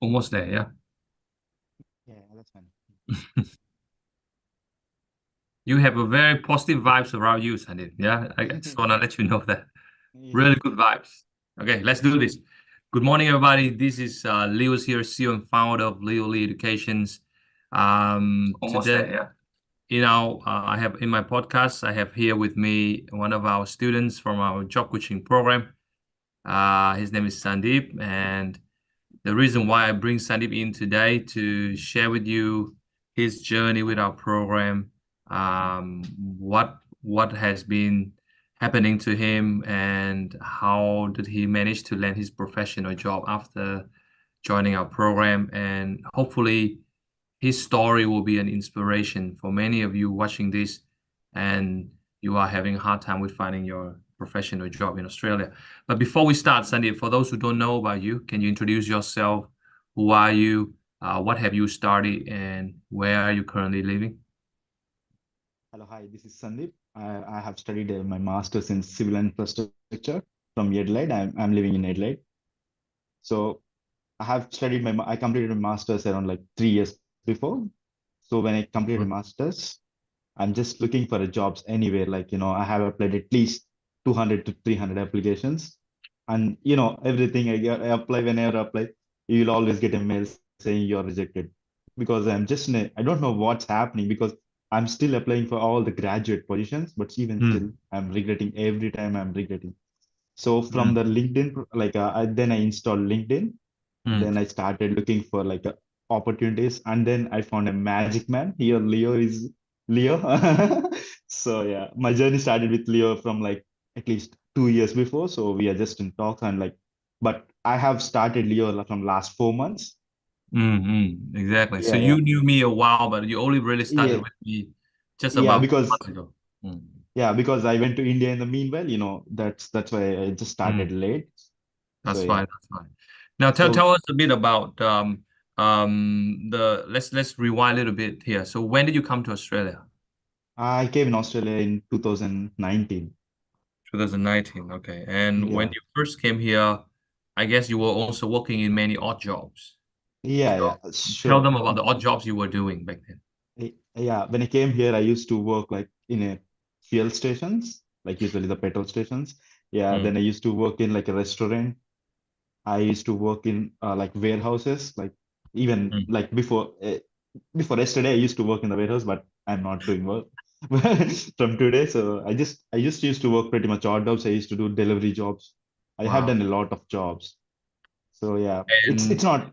Almost there, yeah. Yeah, that's fine. You have a very positive vibes around you, Sandeep. Yeah, I just want to let you know that. Really Yeah. good vibes. Okay, let's do this. Good morning, everybody. This is Leo's here, CEO and founder of Leo Lee Educations. Almost Today, there, yeah. I have in my podcast, I have here with me one of our students from our job coaching program. His name is Sandeep, and the reason why I bring Sandeep in today to share with you his journey with our program, what has been happening to him, and how did he manage to land his professional job after joining our program, and hopefully his story will be an inspiration for many of you watching this, and you are having a hard time with finding your professional job in Australia. But before we start, Sandeep, for those who don't know about you, can you introduce yourself? Who are you? What have you studied, and where are you currently living? Hello, hi, this is Sandeep. I have studied my master's in civil infrastructure from Adelaide. I'm living in Adelaide. So I completed my master's around like 3 years before. So when I completed Mm, master's, I'm just looking for a jobs anywhere. Like, I have applied at least 200 to 300 applications. And, everything I apply, whenever I apply, you will always get a mail saying you're rejected. Because I don't know what's happening because I'm still applying for all the graduate positions, but even still, mm, I'm regretting every time I'm regretting. So from mm, the LinkedIn, like then I installed LinkedIn. Then mm. I started looking for like opportunities, and then I found a magic man. Here, Leo is Leo. So yeah, my journey started with Leo from like at least 2 years before. So we are just in talks and like, but I have started Leo from last 4 months. Exactly. So Yeah, you yeah, knew me a while, but you only really started yeah, with me just yeah. about Because 2 months ago. Mm, because I went to India in the meanwhile. That's why I just started mm. late. So That's yeah, fine. That's fine. Now so tell us a bit about the let's rewind a little bit here. So when did you come to Australia? I came in Australia in 2019. 2019. Okay. And when Yeah, you first came here, I guess you were also working in many odd jobs. yeah, So yeah, tell sure. them about the odd jobs you were doing back then. Yeah, when I came here, I used to work like in a fuel stations, like usually the petrol stations. Yeah, Mm, then I used to work in like a restaurant. I used to work in like warehouses, like even mm. like before yesterday, I used to work in the warehouse, but I'm not doing work from today. So I just used to work pretty much odd jobs. I used to do delivery jobs. I have Wow. done a lot of jobs. So yeah, it's And it's not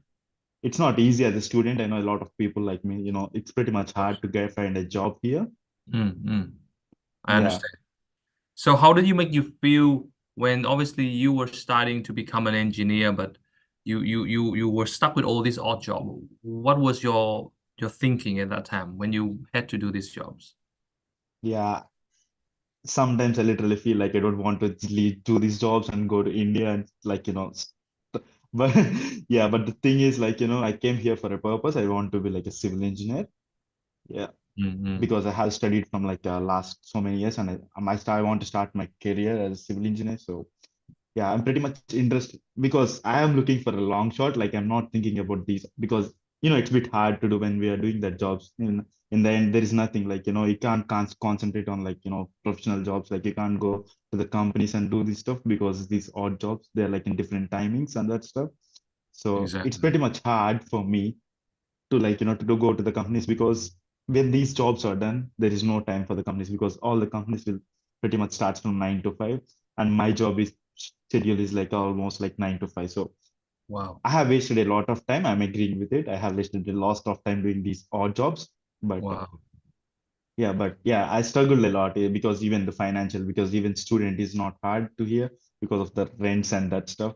it's not easy as a student. I know a lot of people like me, it's pretty much of hard to get find a job here. course, I Yeah. understand. So how did you make you feel when obviously you were starting to become an engineer, but you were stuck with all these odd jobs? What was your thinking at that time when you had to do these jobs? Yeah. Sometimes I literally feel like I don't want to leave, do these jobs and go to India and like, but yeah, but the thing is like, I came here for a purpose. I want to be like a civil engineer. Yeah. Mm-hmm. Because I have studied from like last so many years and I want to start my career as a civil engineer. So yeah, I'm pretty much interested because I am looking for a long shot. Like I'm not thinking about these because it's a bit hard to do when we are doing that jobs. In the end, there is nothing like you can't concentrate on like professional jobs. Like you can't go to the companies and do this stuff because these odd jobs they're like in different timings and that stuff. So it's Exactly. pretty much hard for me to like to go to the companies because when these jobs are done, there is no time for the companies because all the companies will pretty much start from 9 to 5, and my job is schedule is like almost like 9 to 5. So Wow. I have wasted a lot of time. I'm agreeing with it. I have wasted a lot of time doing these odd jobs, but Wow. yeah, I struggled a lot because even the financial, because even student is not hard to hear because of the rents and that stuff.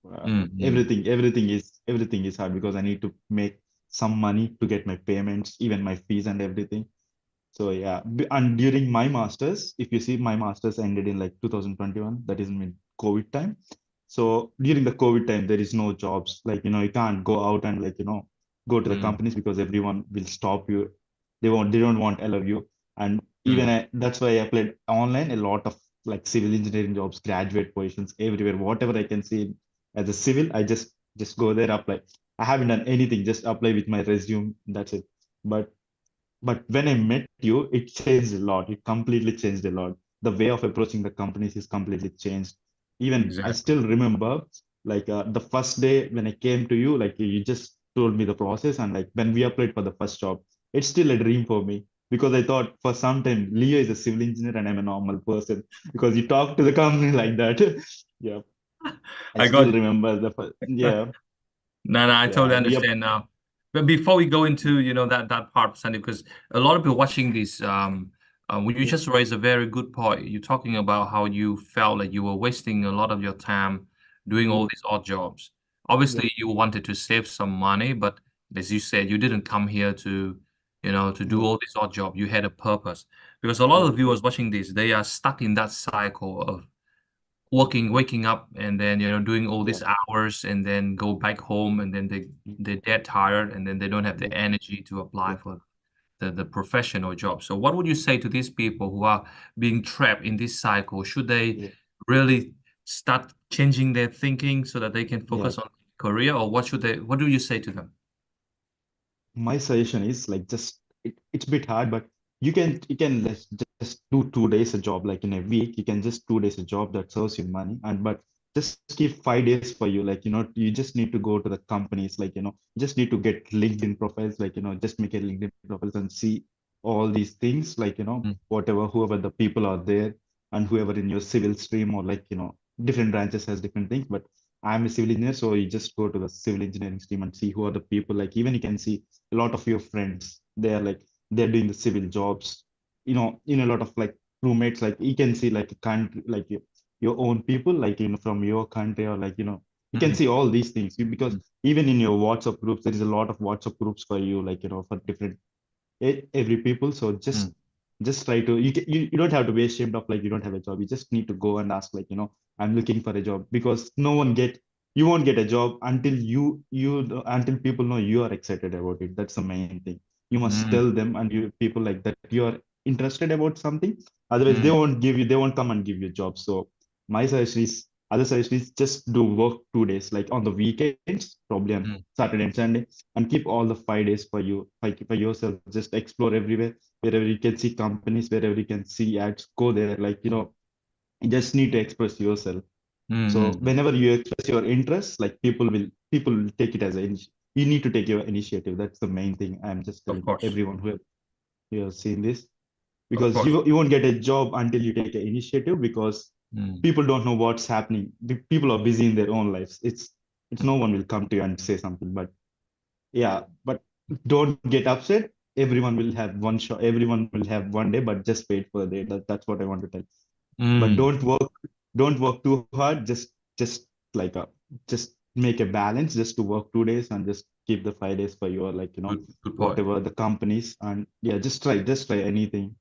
Mm-hmm. Everything is hard because I need to make some money to get my payments, even my fees and everything. So yeah, and during my masters, if you see, my masters ended in like 2021. That is in COVID time. So during the COVID time, there is no jobs. Like you can't go out and like go to the Mm-hmm. companies because everyone will stop you. They don't want allow you. And even Mm. that's why I applied online a lot of like civil engineering jobs, graduate positions everywhere. Whatever I can see as a civil, I just go there apply. I haven't done anything, just apply with my resume, that's it. But when I met you, it changed a lot. It completely changed a lot. The way of approaching the companies is completely changed. Even I Exactly. still remember, like the first day when I came to you, like you just told me the process, and like when we applied for the first job, it's still a dream for me because I thought for some time Leo is a civil engineer and I'm a normal person because you talk to the company like that. Yeah, I I got still you. remember the first, yeah, No, no, I totally yeah, understand now. But before we go into, that part, Sandeep, because a lot of people watching this, when you yeah, just raised a very good point. You're talking about how you felt like you were wasting a lot of your time doing all yeah, these odd jobs. yeah, Obviously, you wanted to save some money, but as you said, you didn't come here to do yeah, all these odd jobs. You had a purpose. Because a lot of yeah, the viewers watching this, they are stuck in that cycle of waking up and then doing all yeah, these hours and then go back home and then they're dead tired and then they don't have the yeah, energy to apply yeah, for the professional job. So what would you say to these people who are being trapped in this cycle? Should they yeah, really start changing their thinking so that they can yeah. focus on career, or what do you say to them? My suggestion is like just it's a bit hard, but you can just do 2 days a job like in a week. You can just 2 days a job that serves you money, and but just keep 5 days for you. Like you just need to go to the companies. Like you just need to get LinkedIn profiles. Like just make a LinkedIn profiles and see all these things. Like Mm, whatever whoever the people are there and whoever in your civil stream or like different branches has different things, but I'm a civil engineer, so you just go to the civil engineering stream and see who are the people. Like even you can see a lot of your friends they're doing the civil jobs, in a lot of like roommates, like you can see like a country like your own people, like from your country, or like you can mm, see all these things because mm, even in your WhatsApp groups there is a lot of WhatsApp groups for you, like for different every people. So mm, just try to you don't have to be ashamed of like you don't have a job. You just need to go and ask like I'm looking for a job, because no one get you won't get a job until until people know you are excited about it. That's the main thing. You must mm, tell them and you people like that you are interested about something. Otherwise mm, they won't come and give you a job. So my suggestion is other suggestion is just do work 2 days like on the weekends, probably on mm, Saturday and Sunday, and keep all the 5 days for you, like for yourself. Just explore everywhere, wherever you can see companies, wherever you can see ads, go there. Like you just need to express yourself. So mm, mm. whenever you express your interest, like people will take it as you need to take your initiative. That's the main thing. I'm just Of telling course. everyone who have seen this, Of because course. you won't get a job until you take an initiative, because Mm, people don't know what's happening. People are busy in their own lives. It's mm, no one will come to you and say something, but yeah, but don't get upset. Everyone will have one shot. Everyone will have one day, but just wait for the day. That's what I want to tell. But mm, don't work too hard. Just like just make a balance. Just to work 2 days and just keep the 5 days for your like good point. whatever the companies, and yeah, just try anything.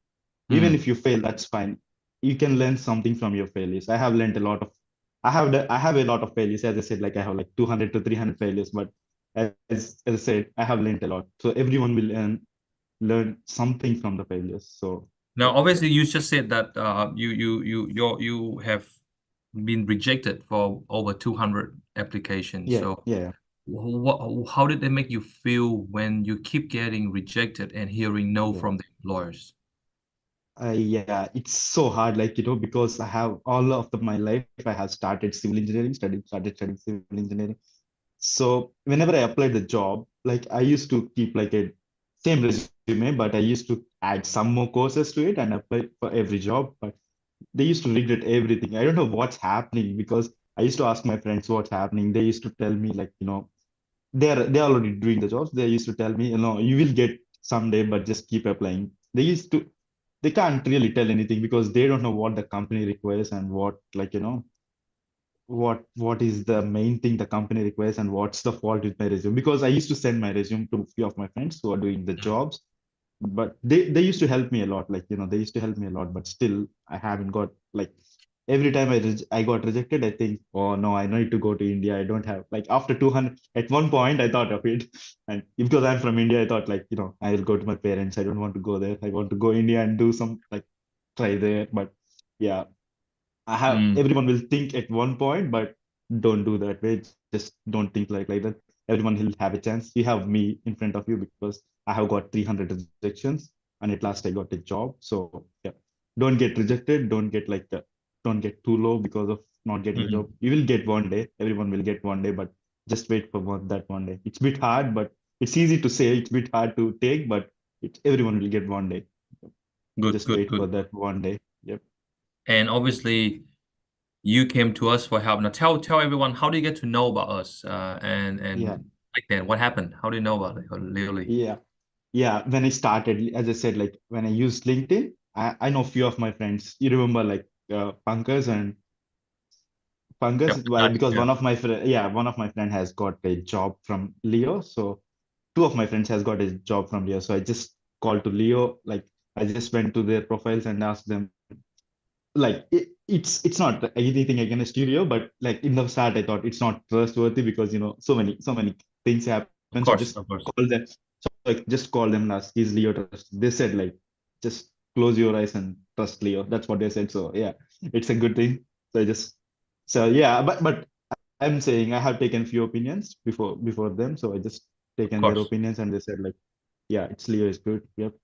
Even Mm, if you fail, that's fine. You can learn something from your failures. I have learned a lot of. I have a lot of failures. As I said, like I have like 200 to 300 failures, but as I said, I have learned a lot. So everyone will learn something from the failures. So Now, yeah, obviously, you just said that you have been rejected for over 200 applications. yeah, So, yeah, how did it make you feel when you keep getting rejected and hearing no yeah. from the employers? Yeah, it's so hard, like because I have all of my life I have started civil engineering, started studying civil engineering. So whenever I applied the job, like I used to keep like a same resume, but I used to add some more courses to it and apply for every job. But they used to regret everything. I don't know what's happening, because I used to ask my friends what's happening. They used to tell me like, they're already doing the jobs. They used to tell me, you will get someday, but just keep applying. They can't really tell anything because they don't know what the company requires and what like what is the main thing the company requires and what's the fault with my resume, because I used to send my resume to a few of my friends who are doing the Mm, jobs, but they used to help me a lot, like they used to help me a lot, but still I haven't got like every time I got rejected, I think, oh no, I need to go to India. I don't have like after 200 at one point I thought of it, and because I'm from India, I thought like I'll go to my parents. I don't want to go there. I want to go India and do some like try there, but yeah, I have mm, everyone will think at one point, but don't do that way. Just don't think like that. everyone will have a chance. You have me in front of you because I have got 300 rejections, and at last I got a job. So yeah, don't get rejected. Don't get too low because of not getting a job. Mm. You will get one day. Everyone will get one day, but just wait for that one day. It's a bit hard, but it's easy to say. It's a bit hard to take, but everyone will get one day. Good, Just good, wait for good. that one day. Yep. And obviously, you came to us for help. Now, tell everyone, how do you get to know about us? Yeah. And like that, what happened? How do you know about it? Literally. Yeah. Yeah. When I started, as I said, like when I used LinkedIn, I know few of my friends. You remember like Pankaj and Pankaj, Yep. why? Because Yeah. one of my friend has got a job from Leo. So two of my friends has got a job from Leo. So I just called to Leo. Like I just went to their profiles and asked them, like it's not anything against studio, but like in the start I thought it's not trustworthy because so many things happen. So I just Of course. call them. So I just call them and ask, is Leo trust? They said like just close your eyes and trust Leo. That's what they said. So yeah, it's a good thing. So I just so yeah, but I'm saying I have taken few opinions before them. So I just Of taken their course. opinions and they said like, yeah, it's Leo is good. Yep.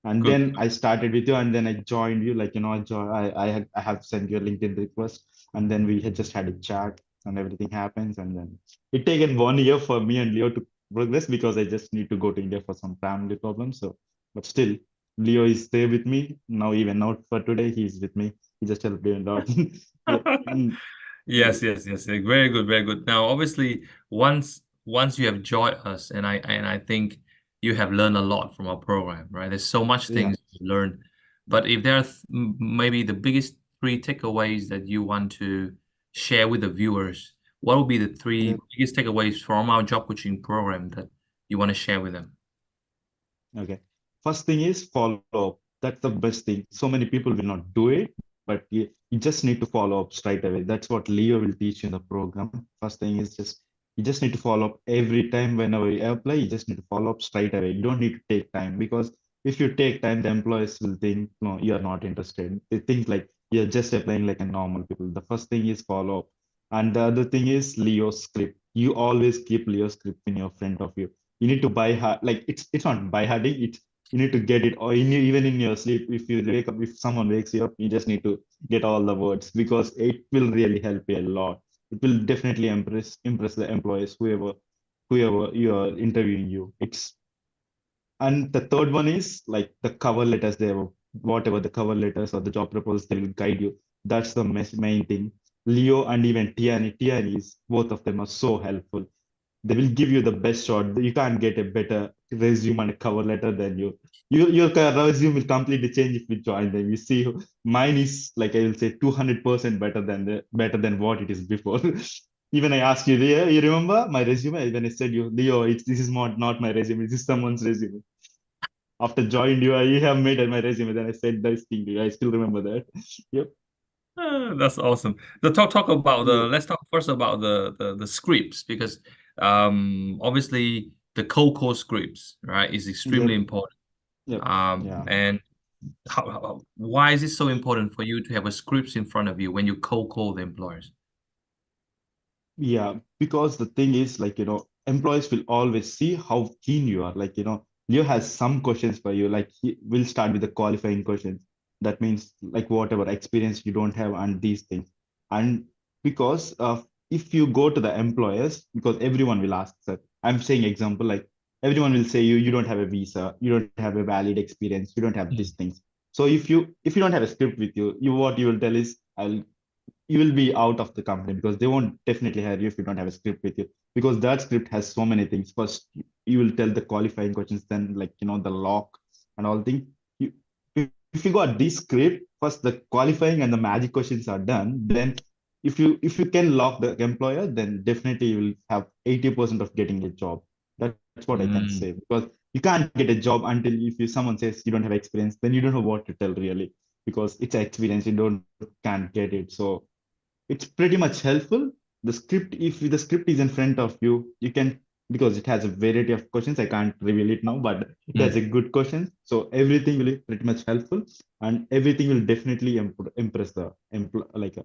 And Good. then I started with you, and then I joined you. Like, I have sent you a LinkedIn request, and then we had just had a chat, and everything happens. And then it taken 1 year for me and Leo to progress because I just need to go to India for some family problems. So, but still, Leo is there with me now. Even out for today, he's with me. He just helped me a lot. Yeah. Mm, Yes, yes, yes. Very good, very good. Now, obviously, once you have joined us, and I think you have learned a lot from our program, right? There's so much yeah. things to learn. But if there are maybe the biggest three takeaways that you want to share with the viewers, what would be the Yeah. three biggest takeaways from our job coaching program that you want to share with them? Okay. First thing is follow up. That's the best thing. So many people will not do it, but you just need to follow up straight away. That's what Leo will teach you in the program. First thing is just you just need to follow up every time whenever you apply. You just need to follow up straight away. You don't need to take time because if you take time, the employers will think no, you are not interested. They think like you're just applying like a normal people. The first thing is follow up, and the other thing is Leo script. You always keep Leo script in your front of you. You need to buy hard, like it's not by harding, it's you need to get it, or even in your sleep, if you wake up, if someone wakes you up, you just need to get all the words because it will really help you a lot. It will definitely impress the employees, whoever you are interviewing you. It's And the third one is like the cover letters. Whatever the cover letters or the job proposals, they will guide you. That's the main thing. Leo and even Tiani is both of them are so helpful. They will give you the best shot. You can't get a better resume and a cover letter than you. Your resume will completely change if you join them. You see, mine is like I will say 200% better than what it is before. Even I asked you, Leo, you remember my resume when I said you, Leo, this is not my resume. This is someone's resume. After joined you, I have made my resume. Then I said this thing to you. I still remember that. Yep. That's awesome. The talk about the Yep. let's talk first about the scripts because obviously the cold call scripts, right, is extremely Yep. important. Yep. Yeah. And why is it so important for you to have a scripts in front of you when you cold call the employers? Yeah, because the thing is, like, employees will always see how keen you are. Like, Leo has some questions for you. Like, he will start with the qualifying questions. That means, like, whatever experience you don't have and these things. And because if you go to the employers, because everyone will ask, sir, I'm saying example, like, everyone will say you don't have a visa, you don't have a valid experience, you don't have these Mm. things. So if you don't have a script with you, what you will tell is, you will be out of the company because they won't definitely hire you if you don't have a script with you because that script has so many things. First, you will tell the qualifying questions, then like the lock and all things. You, if you got this script, first the qualifying and the magic questions are done. Then if you can lock the employer, then definitely you will have 80% of getting a job. That's what I can Mm. say because you can't get a job until if someone says you don't have experience, then you don't know what to tell really because it's experience. You don't can't get it. So it's pretty much helpful. The script, if the script is in front of you, you can, because it has a variety of questions. I can't reveal it now, but it has Mm. a good question. So everything will be pretty much helpful, and everything will definitely impress the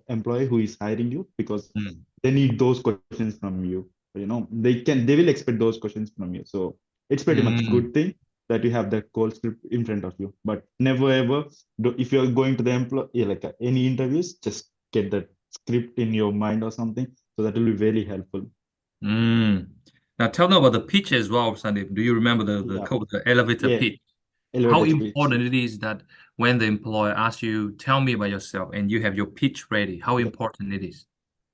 employee who is hiring you because Mm. they need those questions from you. They will expect those questions from you. So it's pretty much Mm, good thing that you have that call script in front of you. But never ever if you're going to the employee like any interviews, just get that script in your mind or something. So that will be very helpful. mm. Now tell me about the pitch as well, Sandeep. Do you remember the Yeah, code, the elevator yeah, pitch? How elevator speech. important it is that when the employer asks you, tell me about yourself, and you have your pitch ready, how Yeah, important it is.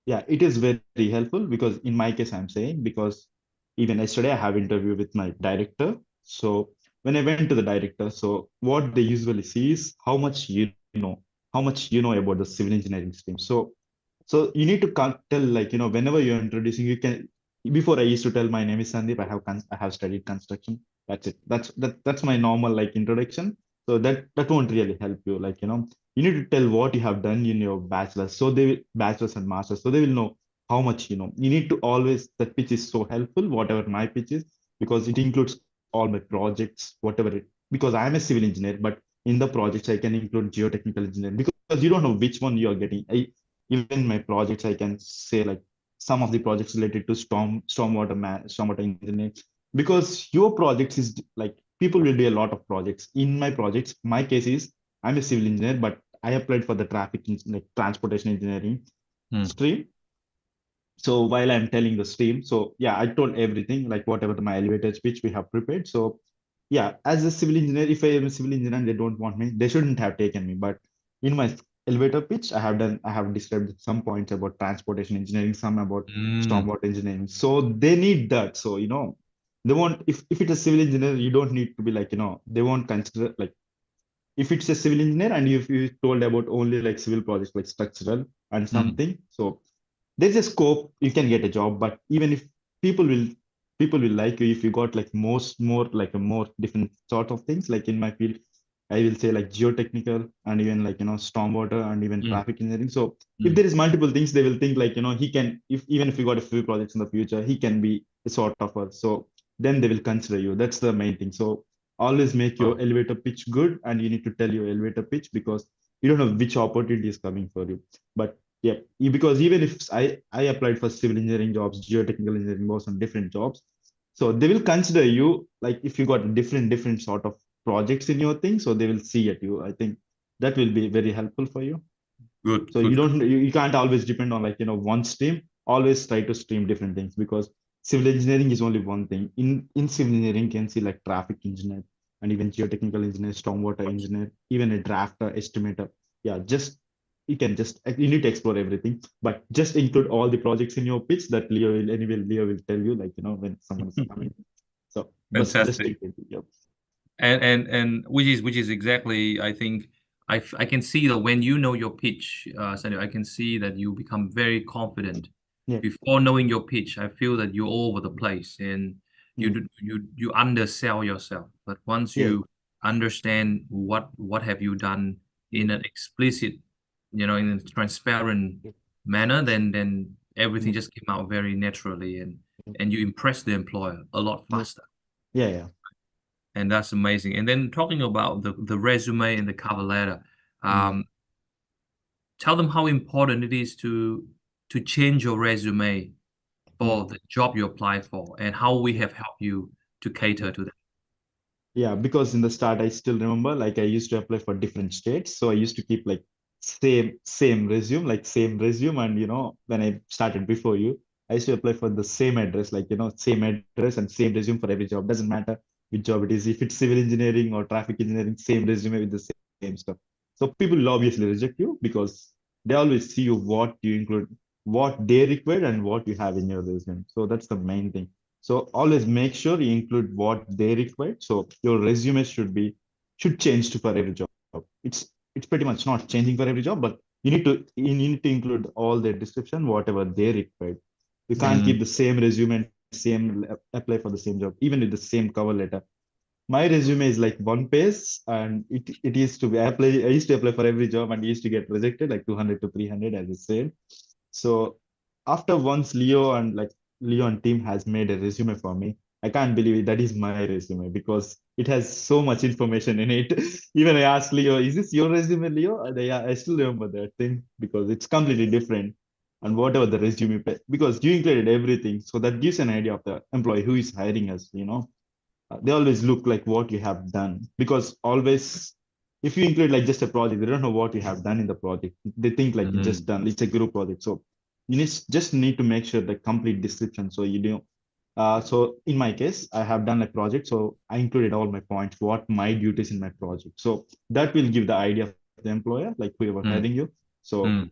yeah, it is very helpful because in my case, I'm saying because even yesterday I have interview with my director. So when I went to the director, so what they usually see is how much you know about the civil engineering stream. So you need to tell like whenever you're introducing, you can. Before I used to tell my name is Sandeep. I have studied construction. That's it. That's my normal like introduction. So that won't really help you. Like you need to tell what you have done in your bachelor's. So they will bachelor's and masters. So they will know how much you know. You need to always that pitch is so helpful. Whatever my pitch is because it includes all my projects, whatever it. Because I am a civil engineer, but in the projects I can include geotechnical engineering because you don't know which one you are getting. Even my projects I can say like some of the projects related to stormwater engineering because your projects is like people will do a lot of projects in my projects. My case is I'm a civil engineer, but I applied for the like transportation engineering Hmm. stream. So while I'm telling the stream, so yeah, I told everything like whatever my elevator speech we have prepared. So yeah, as a civil engineer, if I am a civil engineer and they don't want me, they shouldn't have taken me. But in my elevator pitch, I have described some points about transportation engineering, some about Mm, stormwater engineering. So they need that. So they won't if it's a civil engineer, you don't need to be like they won't consider like if it's a civil engineer and if you told about only like civil projects like structural and mm, something. So there's a scope you can get a job, but even if people will people will like you if you got like more like a more different sort of things like in my field I will say like geotechnical and even like stormwater and even mm, traffic engineering. So if mm. there is multiple things they will think like he can if even if you got a few projects in the future he can be a sort of a so then they will consider you. That's the main thing. So always make your Oh, elevator pitch good and you need to tell your elevator pitch because you don't know which opportunity is coming for you. But yeah, because even if I applied for civil engineering jobs, geotechnical engineering jobs, and different jobs, so they will consider you like if you got different sort of projects in your thing, so they will see at you. I think that will be very helpful for you. good, So you good, good. don't you can't always depend on like one stream. Always try to stream different things because civil engineering is only one thing. In civil engineering, you can see like traffic engineer and even geotechnical engineer, stormwater engineer, even a drafter, estimator. Yeah, just you can just you need to explore everything, but just include all the projects in your pitch that Leo will tell you like when someone is coming. So but just Fantastic. include yeah. And which is exactly I think I can see that when you know your pitch, Sandy, I can see that you become very confident. Yeah, Before knowing your pitch, I feel that you're all over the place and yeah, you undersell yourself. But once yeah, you understand what have you done yeah, in an explicit, in a transparent yeah, manner, then everything yeah, just came out very naturally yeah, and you impress the employer a lot yeah, faster. yeah, yeah. And that's amazing. And then talking about the resume and the cover letter, Mm, um, tell them how important it is to change your resume mm. for the job you apply for and how we have helped you to cater Yeah. to that. Yeah, because in the start, I still remember like I used to apply for different states. So I used to keep like same resume. And when I started before you, I used to apply for the same address, like same address and same resume for every job. Doesn't matter which job it is. If it's civil engineering or traffic engineering, same resume with the same stuff. So people will obviously reject you because they always see you what you include, what they require, and what you have in your resume. So that's the main thing. So always make sure you include what they require. So your resume should change to for every job. It's pretty much not changing for every job, but you need to include all their description, whatever they require. You can't Mm, keep the same resume and apply for the same job, even with the same cover letter. My resume is like one page, and it used to be I used to apply for every job and used to get rejected like 200 to 300 as I said. So after once Leo and team has made a resume for me, I can't believe it. That is my resume because it has so much information in it. Even I asked Leo, "Is this your resume, Leo?" And I still remember that thing because it's completely different. and whatever the resume, because you included everything. So that gives an idea of the employee who is hiring us, they always look like what you have done, because always if you include like just a project, they don't know what you have done in the project. They think like you just Mm, done, it's a group project. So just need to make sure the complete description. So so in my case, I have done a project, so I included all my points, what my duties in my project. So that will give the idea of the employer, like whoever hiring mm, you. So mm.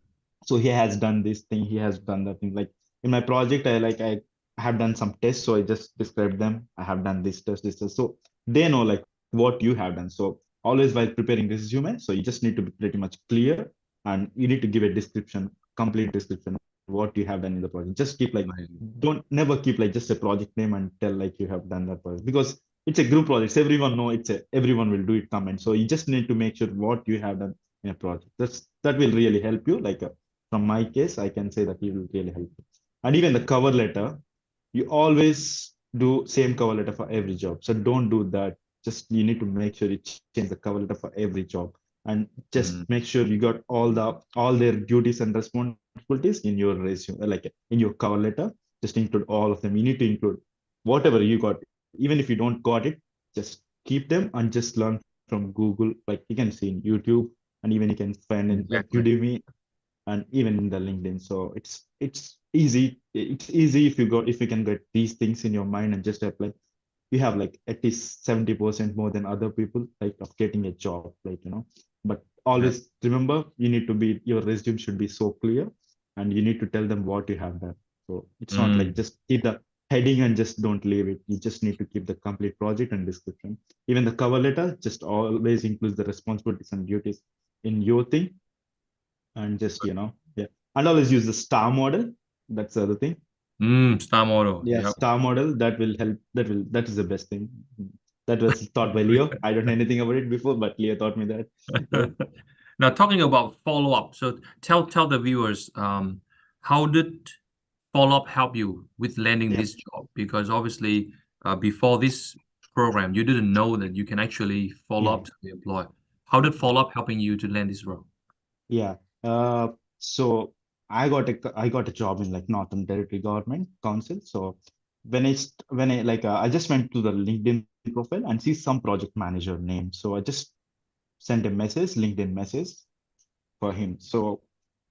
he has done this thing, he has done that thing. Like in my project, I have done some tests, so I just described them. I have done this test. So they know like what you have done. So always while preparing resume, so you just need to be pretty much clear, and you need to give a description, complete description what you have done in the project. Just keep like, Amazing. don't never keep like just a project name and tell like you have done that project, because it's a group project. So everyone know everyone will do it comment. So you just need to make sure what you have done in a project. That will really help you. Like from my case, I can say that it will really help you. And even the cover letter, you always do same cover letter for every job. So don't do that. Just you need to make sure you change the cover letter for every job, and just Mm, make sure you got all their duties and responsibilities in your resume, like in your cover letter. Just include all of them. You need to include whatever you got, even if you don't got it. Just keep them and just learn from Google. Like you can see in YouTube, and even you can find in like exactly. Udemy, and even in the LinkedIn. So it's easy. It's easy if you can get these things in your mind and just apply. You have like at least 70% more than other people like of getting a job, like But Yeah. always remember, you need to be your resume should be so clear, and you need to tell them what you have done. So it's not like Mm, just keep the heading and just don't leave it. You just need to keep the complete project and description. Even the cover letter just always includes the responsibilities and duties in your thing, and just yeah, and always use the star model. That's the other thing. star model. Yeah, Yep. star model, that will help. That is the best thing. That was taught by Leo. I don't know anything about it before, but Leo taught me that. Yeah, Now, talking about follow-up, so tell the viewers, how did follow-up help you with landing yeah, this job? Because obviously, before this program, you didn't know that you can actually follow yeah, up to the employer. How did follow-up helping you to land this role? yeah. So I got a job in like Northern Territory Government Council. So when I like I just went to the LinkedIn profile and see some project manager name. So I just sent a message, LinkedIn message for him. So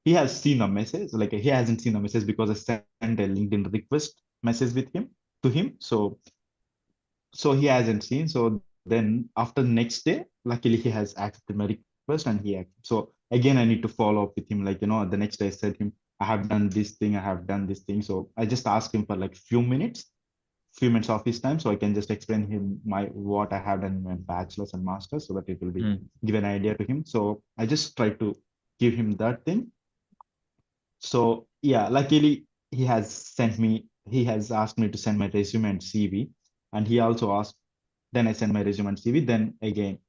he has seen a message, like he hasn't seen a message because I sent a LinkedIn request message with him to him. So he hasn't seen. So then after the next day, luckily he has accepted my request and so again I need to follow up with him. Like the next day I said him, I have done this thing, I have done this thing. So I just asked him for like few minutes of his time, so I can just explain him my what I have done in my bachelor's and master's, so that it will be Mm, give an idea to him. So I just try to give him that thing. So yeah, luckily he has asked me to send my resume and CV, and he also asked. Then I send my resume and CV. Then again,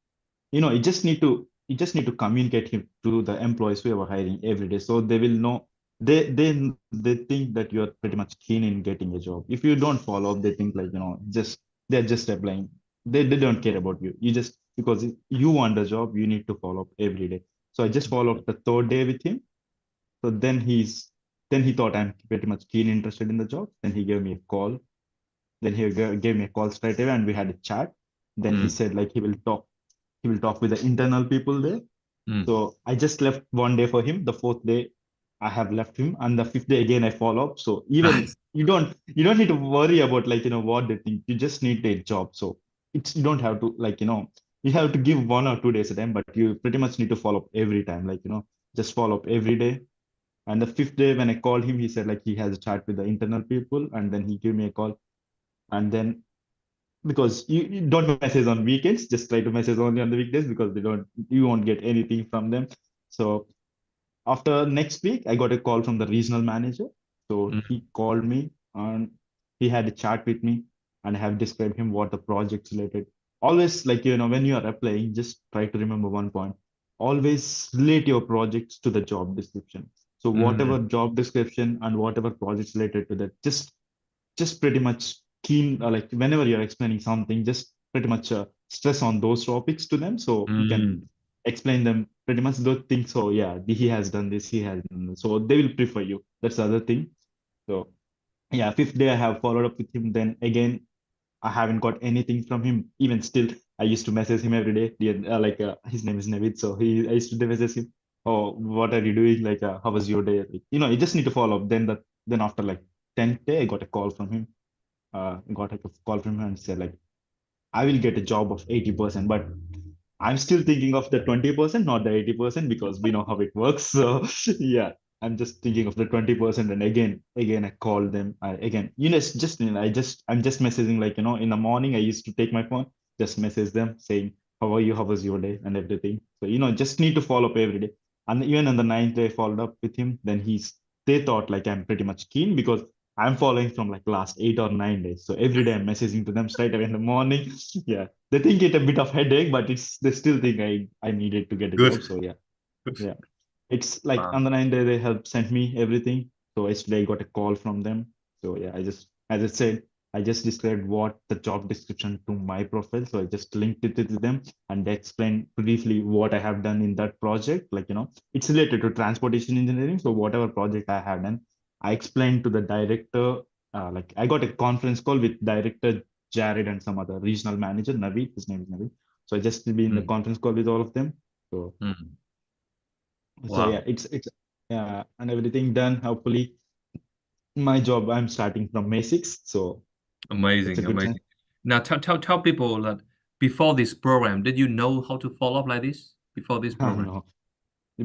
you just need to communicate him to the employees who are hiring every day, so they will know. They think that you're pretty much keen in getting a job. If you don't follow up, they think like just they're just applying. They don't care about you. You just because you want a job, you need to follow up every day. So I just follow up the third day with him. So then he thought I'm pretty much keen interested in the job. Then he gave me a call. Then he gave me a call straight away, and we had a chat. Then he mm, said like he will talk with the internal people there. mm. So I just left one day for him. The fourth day, I have left him, and the fifth day again I follow up. So even Nice. you don't need to worry about like what they think. You just need a job. So you don't have to like you have to give 1 or 2 days a time, but you pretty much need to follow up every time. Like just follow up every day. And the fifth day when I called him, he said like he has a chat with the internal people, and then he gave me a call. And then because you don't message on weekends, just try to message only on the weekdays, because you won't get anything from them. So after next week, I got a call from the regional manager. So Mm, he called me and he had a chat with me, and I have described him what the project's related. Always like when you are applying, just try to remember one point. Always relate your projects to the job description. So whatever mm, job description and whatever projects related to that, just pretty much keen like whenever you're explaining something, just pretty much stress on those topics to them, so you can mm. explain them pretty much those things. So yeah, he has done this, he has done this. So they will prefer you. That's the other thing. So yeah, fifth day I have followed up with him. Then again, I haven't got anything from him. Even still, I used to message him every day. His name is Navid, so I used to message him. Oh, what are you doing? How was your day? Like, you just need to follow up. Then after like 10th day, I got a call from him. Got a call from him and said like, I will get a job of 80%, but I'm still thinking of the 20%, not the 80%, because we know how it works. So yeah, I'm just thinking of the 20%. And again, I called them. It's just, I'm just messaging, in the morning, I used to take my phone, just message them saying, how are you? How was your day? And everything. So, just need to follow up every day. And even on the ninth day, I followed up with him. Then they thought like I'm pretty much keen because I'm following from like last 8 or 9 days. So every day I'm messaging to them straight away in the morning. Yeah, they think it a bit of headache, but they still think I needed to get a Good. job. So yeah. It's like Wow. on the ninth day they helped sent me everything. So yesterday I got a call from them. So yeah, as I said, I just described what the job description to my profile. So I just linked it to them and they explained briefly what I have done in that project. It's related to transportation engineering. So whatever project I have done, I explained to the director. I got a conference call with director Jared and some other regional manager, Naveed. His name is Naveed. So I just be in the Mm, conference call with all of them. So mm. so yeah, Wow. it's yeah, and everything done. Hopefully, my job I'm starting from May 6th, so it's a Amazing, good chance. amazing. Now tell people that before this program, did you know how to follow up like this before this I program? know.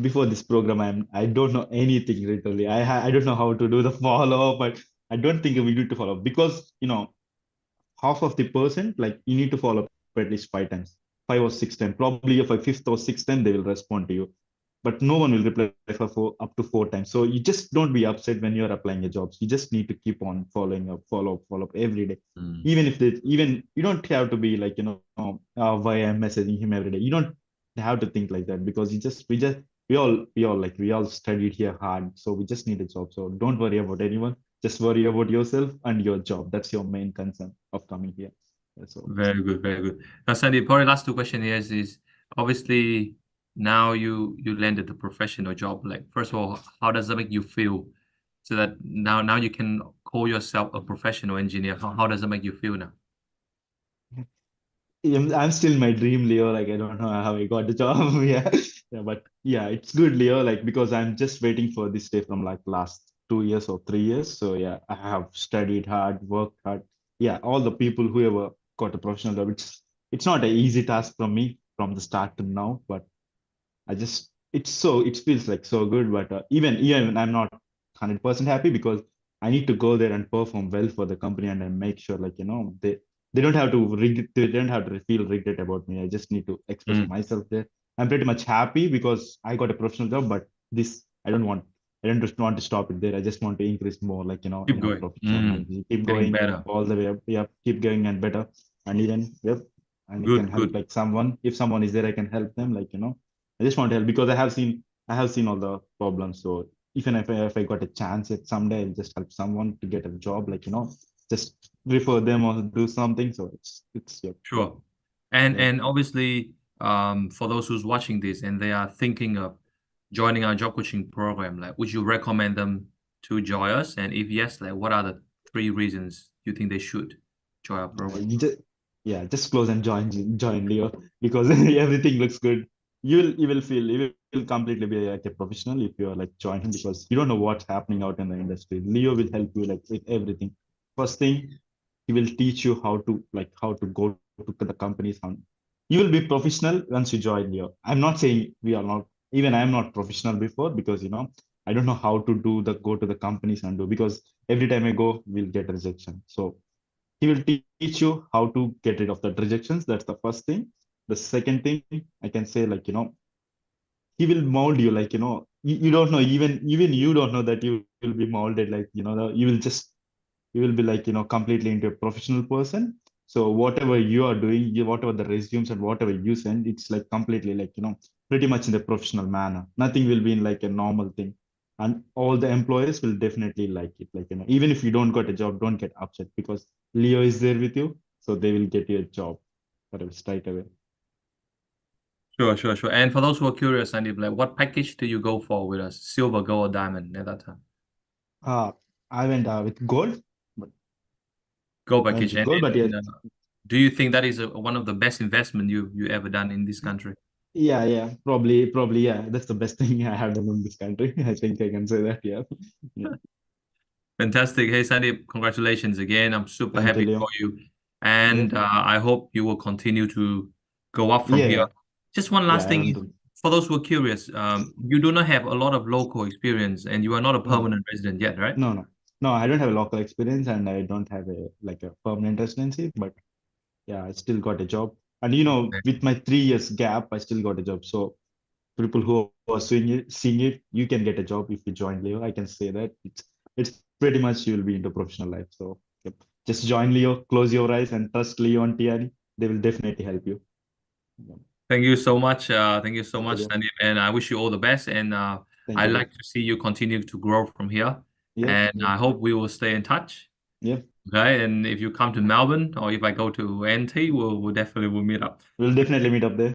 Before this program, I don't know anything literally. I don't know how to do the follow up, but I don't think we need to follow up because half of the percent like you need to follow up at least 5 times, 5 or 6 times. Probably if a fifth or sixth time they will respond to you, but no one will reply for up to 4 times. So you just don't be upset when you're applying a jobs. You just need to keep on following up, follow up every day. Mm, Even if they even you don't have to be why I'm messaging him every day. You don't have to think like that because we all studied here hard, so we just need a job. So don't worry about anyone. Just worry about yourself and your job. That's your main concern of coming here. So very good, very good. Now, Sandeep, probably last two question here is obviously now you landed the professional job. Like first of all, how does that make you feel? So that now you can call yourself a professional engineer. How does that make you feel now? I'm still my dream, Leo. Like I don't know how I got the job. Yeah, yeah, but yeah, it's good, Leo. Like because I'm just waiting for this day from like last 2 years or 3 years. So yeah, I have studied hard, worked hard. Yeah, all the people who ever got a professional job, it's not an easy task from me from the start to now. But it feels like so good, but even I'm not 100% happy because I need to go there and perform well for the company and I make sure they don't have to they don't have to feel regret about me. I just need to express Mm, myself there. I'm pretty much happy because I got a professional job, but this I don't just want to stop it there. I just want to increase more, keep in a going. professional management. Keep Getting going better. all the way up. Yeah, keep going and better. And even yep, and I can Good, help good. like someone. If someone is there, I can help them. I just want to help because I have seen all the problems. So even if I got a chance if someday I'll just help someone to get a job, just refer them or do something. So it's yeah, Sure. And yeah. and obviously, for those who's watching this and they are thinking of joining our job coaching program, like, would you recommend them to join us? And if yes, like, what are the three reasons you think they should join our Yeah, program? just close and join Leo because everything looks good. You will completely be like a professional if you are like joining because you don't know what's happening out in the industry. Leo will help you like with everything. First thing, he will teach you how to go to the companies. You will be professional once you join Leo. I'm not saying we are not. Even I'm not professional before because I don't know how to do the go to the companies and do because every time I go, we'll get rejection. So he will teach you how to get rid of the rejections. That's the first thing. The second thing I can say, he will mold you, you don't know, even you don't know that you will be molded, you will be completely into a professional person. So whatever you are doing, whatever the resumes and whatever you send, it's like completely pretty much in the professional manner. Nothing will be in like a normal thing. And all the employers will definitely like it. Even if you don't got a job, don't get upset because Leo is there with you. So they will get you a job whatever straight away. Sure. And for those who are curious, Sandeep, like what package do you go for with us? Silver, gold, or diamond at that time? Uh, I went with gold, but Gold I went package. with gold, but yes, Do you think that is one of the best investment you ever done in this country? yeah, probably, yeah. That's the best thing I have done in this country. I think I can say that, yeah. Yeah. Fantastic. Hey, Sandeep, congratulations again. I'm super Thank you, happy for Leo. you. Yep. And I hope you will continue to go up from Yeah, here. yeah, Just one yeah. last I thing want is, to. for those who are curious, you do not have a lot of local experience and you are not a No, permanent resident yet, right? no, no, no. I don't have a local experience, and I don't have a permanent residency. But yeah, I still got a job. And with my 3 years gap, I still got a job. So people who are seeing it, you can get a job if you join Leo. I can say that it's pretty much you'll be into professional life. So yep. Just join Leo, close your eyes, and trust Leo and Tiani. They will definitely help you. Yeah. Thank you so much. Thank you so Thank you, much, Leo. Sandeep. And I wish you all the best. And Thank I you, Leo. like to see you continue to grow from here. Yep, And yep, I hope we will stay in touch. yep. Okay. And if you come to Melbourne or if I go to NT, we'll definitely will meet up. We'll definitely meet up there.